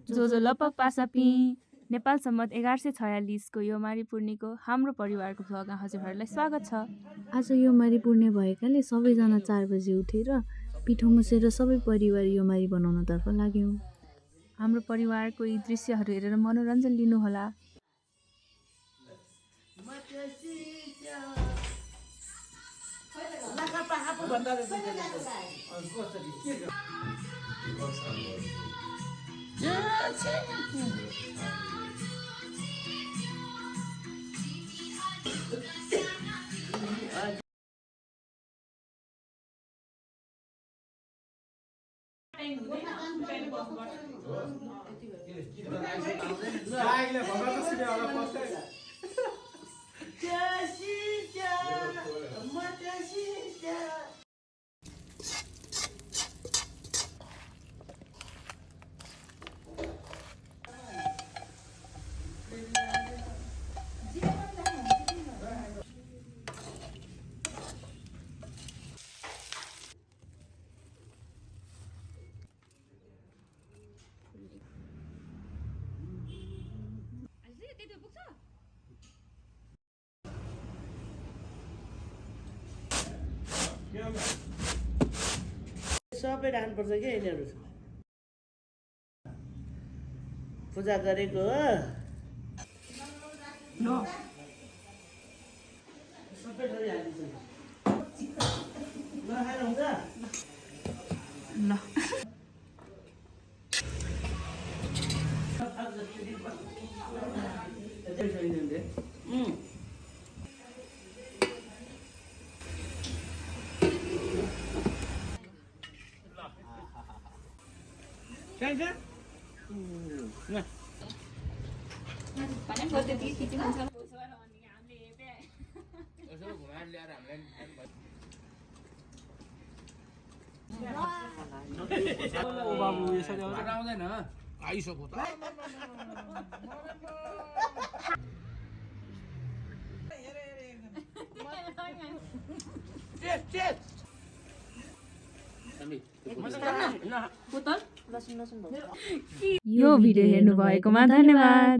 जो लप पासापी नेपाल सम्मत 1146 को योमारी पूर्णिको हाम्रो परिवारको भ्लगमा हजुरहरूलाई स्वागत छ। आज योमारी पूर्णे भएकाले सबैजना 4 बजे उठेर पिठो मुसेर सबै परिवार योमारी बनाउनतर्फ लाग्यौं। हाम्रो परिवारको यी दृश्यहरू हेरेर मनोरञ्जन लिनुहोला। सबै राख्नुपर्छ क्या यिनीहरू पूजा गरेको हो सबै थरी हालिदिन्छ नखाएर हुन्छ ल आइसक्यो त यो भिडियो हेर्नु भएकोमा धन्यवाद।